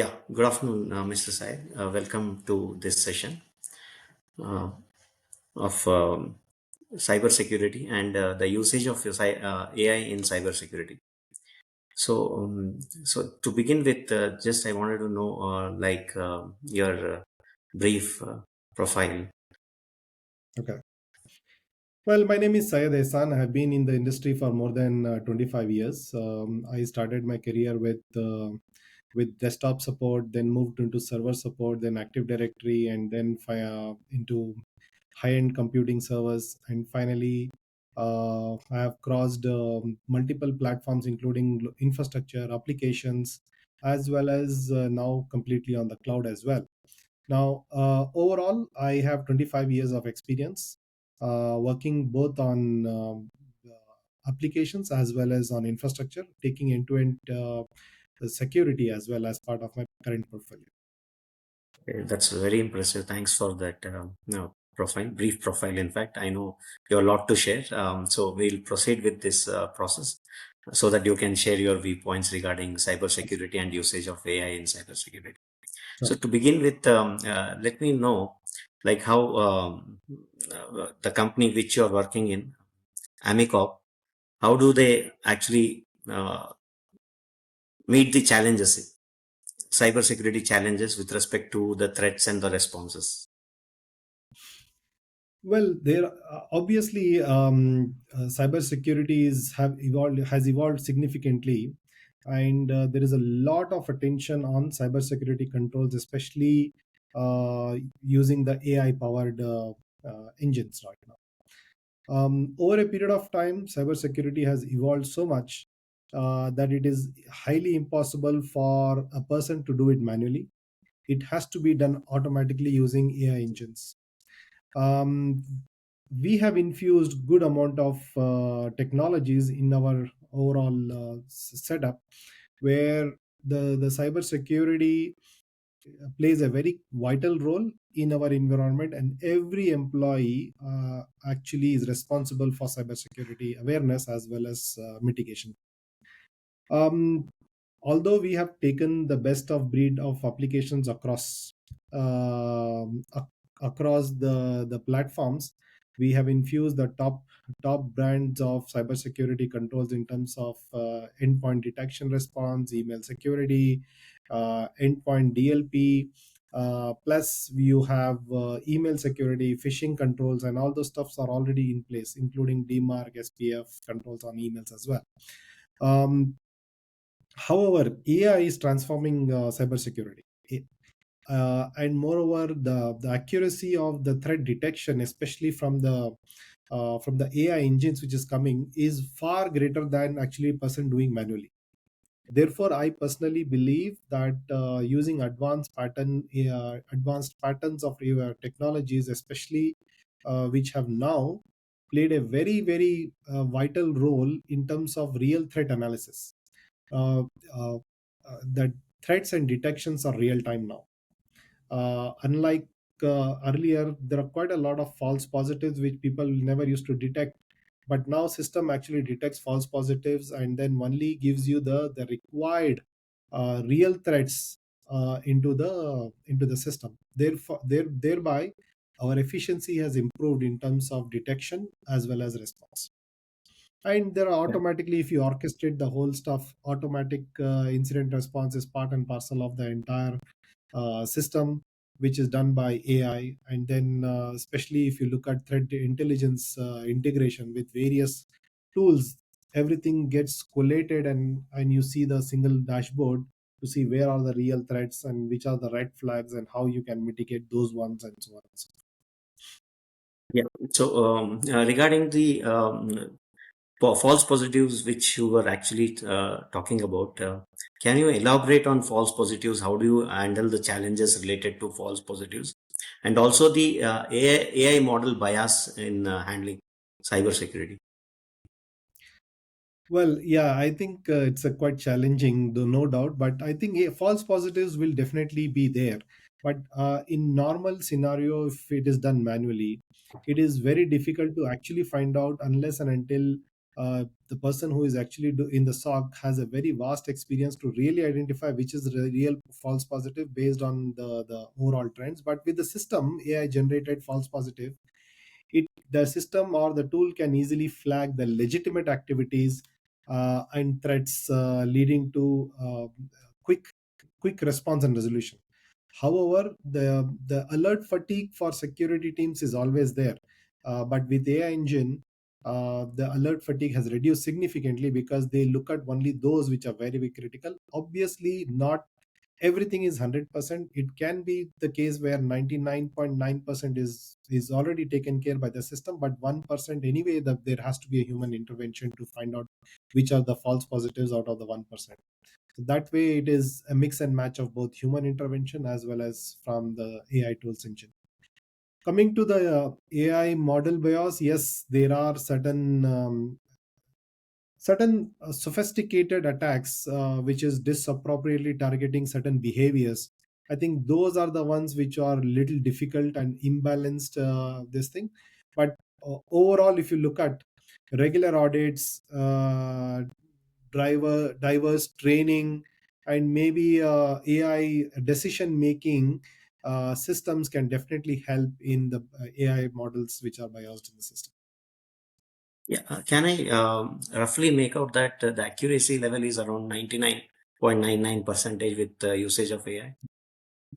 Yeah, good afternoon, Mr. Sai. Welcome to this session uh, of cybersecurity and the usage of AI in cybersecurity. So to begin with, just I wanted to know, your brief profile. Okay. Well, my name is Syed Ehsan. I have been in the industry for more than 25 years. I started my career with desktop support, then moved into server support, then Active Directory, and then into high-end computing servers, and finally, I have crossed multiple platforms, including infrastructure, applications, as well as now completely on the cloud as well. Now, overall, I have 25 years of experience working both on applications as well as on infrastructure, taking end-to-end security as well as part of my current portfolio. That's very impressive. Thanks for that profile, brief profile. In fact, I know you have a lot to share. So we'll proceed with this process so that you can share your viewpoints regarding cybersecurity and usage of AI in cybersecurity. So Sure. to begin with, let me know like how the company which you are working in, Amicop, how do they actually meet the challenges, cybersecurity challenges with respect to the threats and the responses? Well, there obviously cybersecurity has evolved significantly, and there is a lot of attention on cybersecurity controls, especially using the AI-powered engines right now. Over a period of time, cybersecurity has evolved so much that it is highly impossible for a person to do it manually. It has to be done automatically using AI engines. Um, we have infused good amount of technologies in our overall setup, where the cybersecurity plays a very vital role in our environment, and every employee actually is responsible for cybersecurity awareness as well as mitigation. um, Although we have taken the best of breed of applications um, ac- across the platforms, we have infused the top brands of cybersecurity controls in terms of endpoint detection response, email security, endpoint DLP. Plus, you have email security, phishing controls, and all those stuffs are already in place, including DMARC, SPF controls on emails as well. Um, However, AI is transforming cybersecurity. And moreover, the accuracy of the threat detection, especially from the AI engines which is coming, is far greater than actually a person doing manually. Therefore, I personally believe that using advanced patterns of technologies, especially which have now played a very vital role in terms of real threat analysis. uh, uh, that threats and detections are real time now. Unlike earlier, there are quite a lot of false positives which people never used to detect, but now system actually detects false positives and then only gives you the required real threats into the system. Thereby, our efficiency has improved in terms of detection as well as response. And there are automatically, if you orchestrate the whole stuff, automatic incident response is part and parcel of the entire system, which is done by AI. And then especially if you look at threat intelligence integration with various tools, everything gets collated, and you see the single dashboard to see where are the real threats and which are the red flags and how you can mitigate those ones, and so on and so Yeah. So regarding the false positives which you were actually talking about, can you elaborate on false positives? How do you handle the challenges related to false positives, and also the AI model bias in handling cybersecurity? Well, yeah, I think it's a quite challenging, though, no doubt. But I think false positives will definitely be there. But in normal scenario, if it is done manually, it is very difficult to actually find out unless and until The person who is actually in the SOC has a very vast experience to really identify which is real false positive based on the overall trends. But with the system AI generated false positive, the system or the tool can easily flag the legitimate activities and threats, leading to quick quick response and resolution. However, the alert fatigue for security teams is always there. But with AI engine, the alert fatigue has reduced significantly because they look at only those which are very, very critical. Obviously, not everything is 100%. It can be the case where 99.9% is already taken care by the system, but 1% anyway, that there has to be a human intervention to find out which are the false positives out of the 1%. So that way it is a mix and match of both human intervention as well as from the AI tools engine. Coming to the AI model bias, yes, there are certain sophisticated attacks which is disappropriately targeting certain behaviors. I think those are the ones which are little difficult and imbalanced, this thing. But overall, if you look at regular audits, diverse training, and maybe AI decision making systems can definitely help in the AI models which are biased in the system. Yeah, can I roughly make out that the accuracy level is around 99.99 percentage with the usage of AI?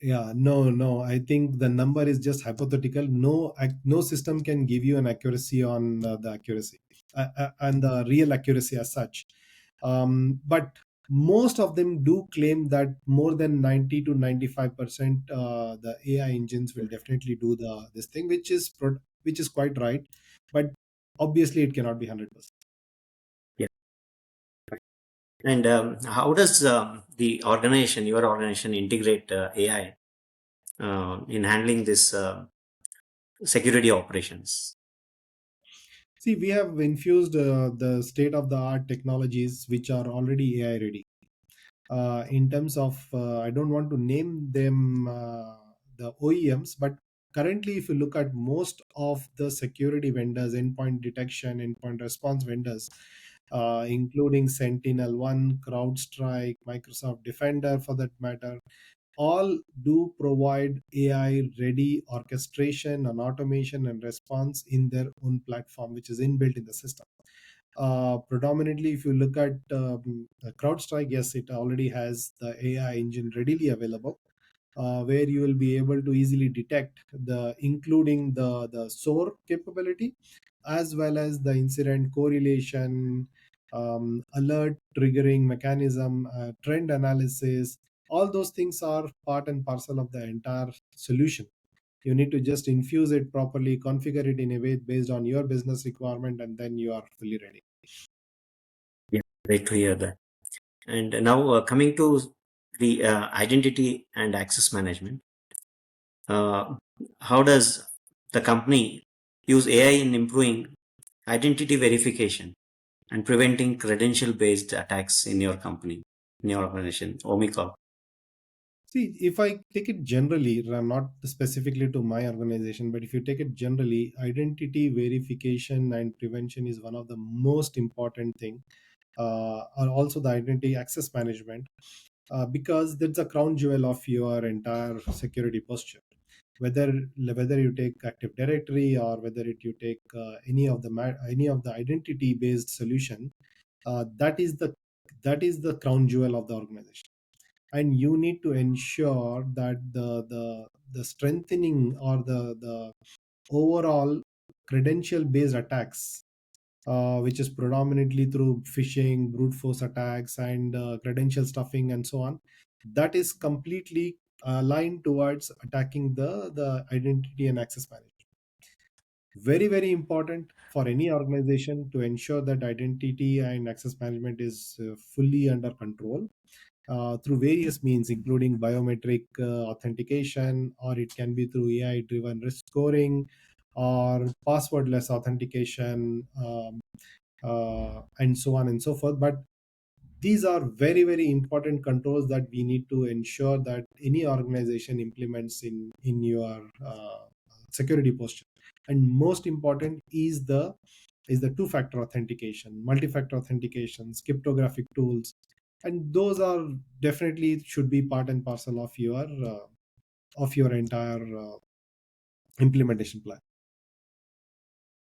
Yeah, no. I think the number is just hypothetical. No system can give you an accuracy on the accuracy and the real accuracy as such. But most of them do claim that more than 90 to 95%, the AI engines will definitely do the this thing, which is quite right. But obviously, it cannot be 100%. Yeah. And how does the organization, your organization, integrate AI in handling this security operations? See, we have infused the state of the art technologies which are already AI ready. In terms of, I don't want to name them, the OEMs, but currently, if you look at most of the security vendors, endpoint detection, endpoint response vendors, including Sentinel One, CrowdStrike, Microsoft Defender for that matter, all do provide AI ready orchestration and automation and response in their own platform, which is inbuilt in the system. Predominantly, if you look at CrowdStrike, yes, it already has the AI engine readily available, where you will be able to easily detect including the SOAR capability, as well as the incident correlation, alert triggering mechanism, trend analysis. All those things are part and parcel of the entire solution. You need to just infuse it properly, configure it in a way based on your business requirement, and then you are fully ready. Yeah, very clear that. And now coming to the identity and access management, uh, how does the company use AI in improving identity verification and preventing credential-based attacks in your company, in your organization, Omicron? See, if I take it generally, not specifically to my organization, but if you take it generally, identity verification and prevention is one of the most important thing, and also the identity access management, because that's a crown jewel of your entire security posture. Whether you take Active Directory or whether you take any of the identity based solution, that is the crown jewel of the organization, and you need to ensure that the strengthening or the overall credential based attacks, which is predominantly through phishing, brute force attacks, and credential stuffing, and so on, that is completely aligned towards attacking the identity and access management. Very, very important for any organization to ensure that identity and access management is fully under control through various means, including biometric authentication, or it can be through AI driven risk scoring, or passwordless authentication, and so on and so forth. But these are very, very important controls that we need to ensure that any organization implements in your security posture. And most important is the is the two-factor authentication, multi-factor authentications, cryptographic tools, and those are definitely should be part and parcel of your entire implementation plan.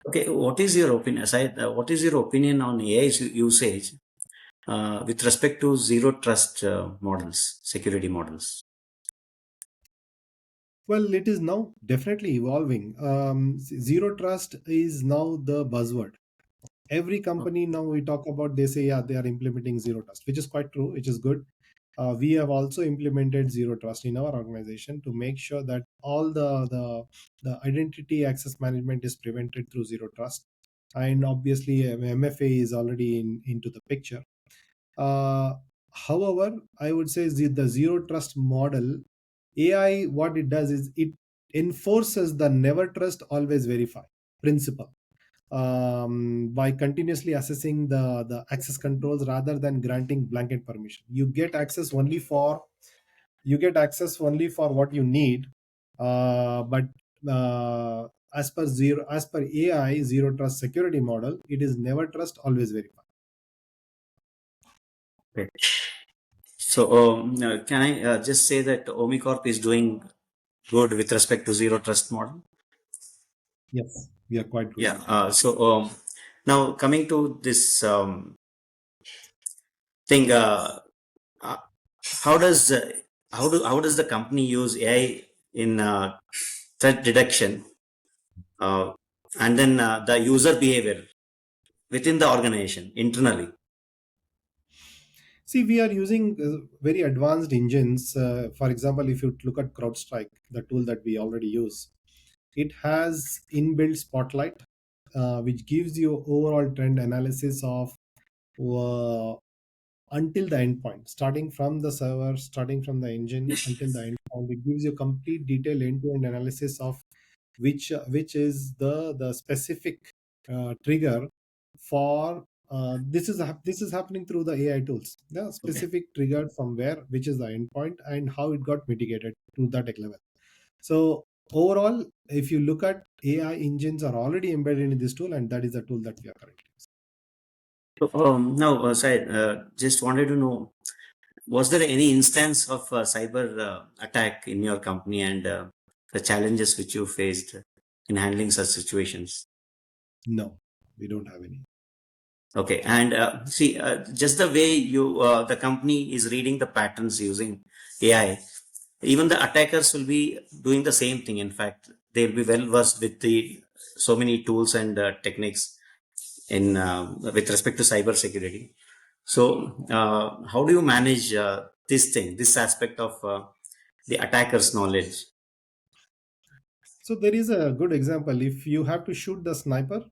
Okay, what is your opinion, Syed, what is your opinion on AI's usage with respect to zero trust models, security models? Well, it is now definitely evolving. Zero trust is now the buzzword. Every company now we talk about, they say, yeah, they are implementing zero trust, which is quite true, which is good. We have also implemented zero trust in our organization to make sure that all the identity access management is prevented through zero trust, and obviously MFA is already into the picture. uh, However, I would say the zero trust model, AI, what it does is it enforces the never trust, always verify principle, by continuously assessing the access controls rather than granting blanket permission. You get access only for what you need, but as per AI zero trust security model, it is never trust, always verify. Okay. So, can I just say that Omicorp is doing good with respect to zero trust model? Yes, we are quite good Yeah. on that. Now coming to this thing, uh, how does how does the company use AI in threat detection, uh, and then the user behavior within the organization internally? See, we are using very advanced engines. For example, if you look at CrowdStrike, the tool that we already use, it has inbuilt Spotlight, which gives you overall trend analysis of uh, until the endpoint, starting from the server, starting from the engine until the endpoint. It gives you complete detailed end-to-end analysis of which is the specific trigger for this is happening through the AI tools. The Okay. specific trigger from where, which is the endpoint, and how it got mitigated to that level. So overall, if you look at AI engines are already embedded in this tool, and that is the tool that we are currently using. So, now, Syed, just wanted to know, was there any instance of cyber attack in your company and the challenges which you faced in handling such situations? No, we don't have any. Okay, and see, just the way the company is reading the patterns using AI, even the attackers will be doing the same thing. In fact, they'll be well versed with the so many tools and techniques in with respect to cyber security. So, how do you manage this thing, this aspect of the attacker's knowledge? So there is a good example. If you have to shoot the sniper,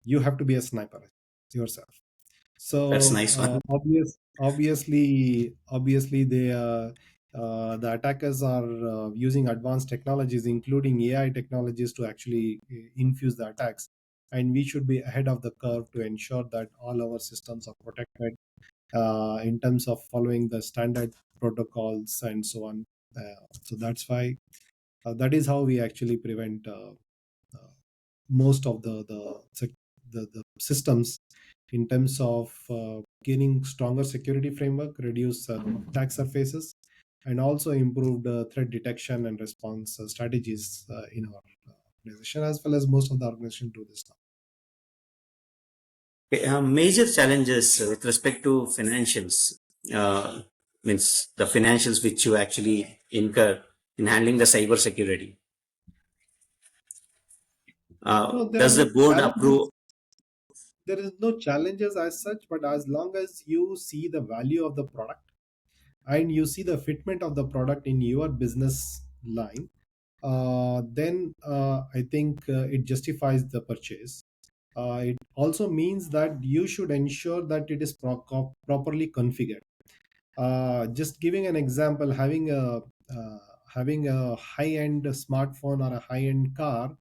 you have to be a sniper yourself. That's a So nice one. obviously the attackers are using advanced technologies, including AI technologies, to actually infuse the attacks. And we should be ahead of the curve to ensure that all our systems are protected in terms of following the standard protocols and so on. So that's why that is how we actually prevent uh, most of the systems in terms of gaining stronger security framework, reduce attack surfaces, and also improved threat detection and response strategies in our organization, as well as most of the organization do this now. Okay, major challenges with respect to financials, uh, means the financials which you actually incur in handling the cyber security. No, there are Does the no board approve? challenges. There is no challenges as such, but as long as you see the value of the product and you see the fitment of the product in your business line, then I think it justifies the purchase. It also means that you should ensure that it is properly configured. Just giving an example, having a high-end smartphone or a high-end car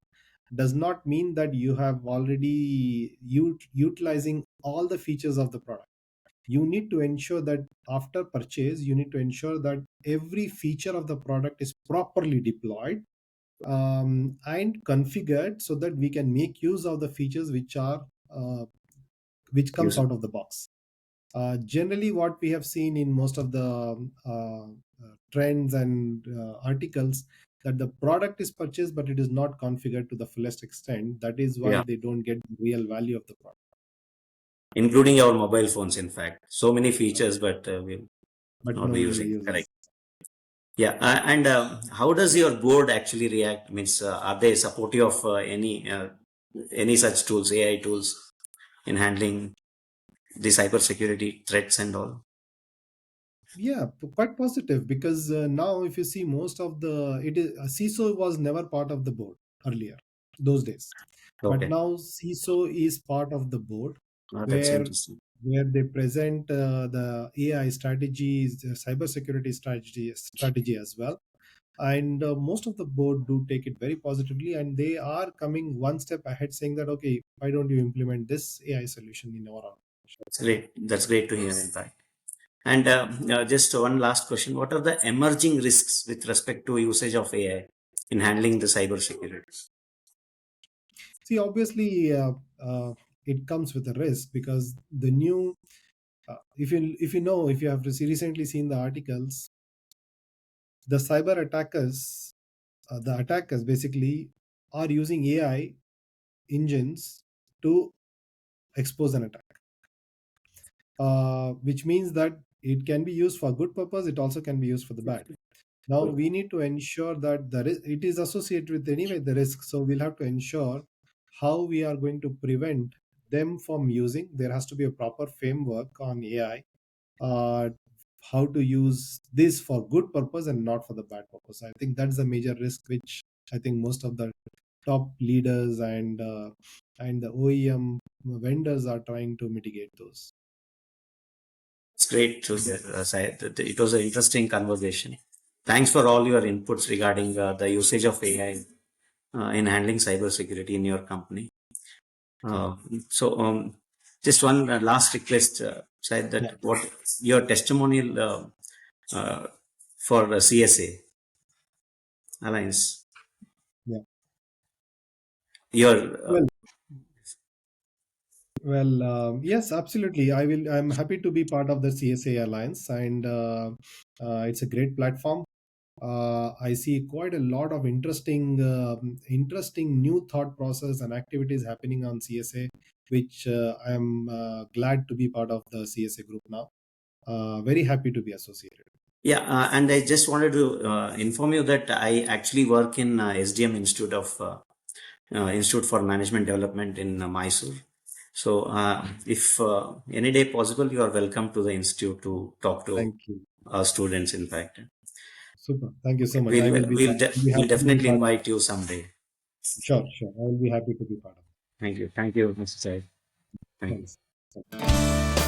does not mean that you have already utilizing all the features of the product. You need to ensure that after purchase, you need to ensure that every feature of the product is properly deployed and configured so that we can make use of the features which comes Use. out of the box. Generally, what we have seen in most of the trends and articles, that the product is purchased but it is not configured to the fullest extent. That is why Yeah, they don't get the real value of the product. including our mobile phones, in fact. So many features, but we'll But not be nobody using. uses. Correct. Yeah, and how does your board actually react? Means, are they supportive of any such tools, AI tools, in handling the cybersecurity threats and all? Yeah, quite positive, because now if you see most of the it is CISO was never part of the board earlier, those days. But Okay, now CISO is part of the board, that's where interesting. they present the AI strategies, the cybersecurity strategy as well. And most of the board do take it very positively, and they are coming one step ahead, saying that, okay, why don't you implement this AI solution in our organization? It's great. That's great to hear, in fact. And just one last question: what are the emerging risks with respect to usage of AI in handling the cybersecurity? See, obviously, it comes with a risk, because the new if you have recently seen the articles, the cyber attackers, the attackers basically are using AI engines to expose an attack, which means that it can be used for good purpose, it also can be used for the bad. Now we need to ensure that it is associated with anyway the risk, so we'll have to ensure how we are going to prevent them from using. There has to be a proper framework on AI, uh, how to use this for good purpose and not for the bad purpose. I think that's the major risk, which I think most of the top leaders and the OEM vendors are trying to mitigate those. It's great to hear, Syed. It was an interesting conversation. Thanks for all your inputs regarding the usage of AI in handling cybersecurity in your company. Uh, so, just one last request, Syed, Yeah, that what your testimonial uh, for CSA Alliance, yeah. your Well, yes, absolutely. I'm happy to be part of the CSA Alliance, and it's a great platform. I see quite a lot of interesting new thought process and activities happening on CSA, which I am glad to be part of the CSA group now. Very happy to be associated. yeah, and I just wanted to inform you that I actually work in SDM Institute for Management Development in Mysore. So, if any day possible, you are welcome to the institute to talk to Thank you. our students. In fact, Super. Thank you so much. I will be we'll happy to be definitely part of invite it. you someday. Sure, sure. I will be happy to be part of Thank you, Mr. Said. it. Thank you. Thanks.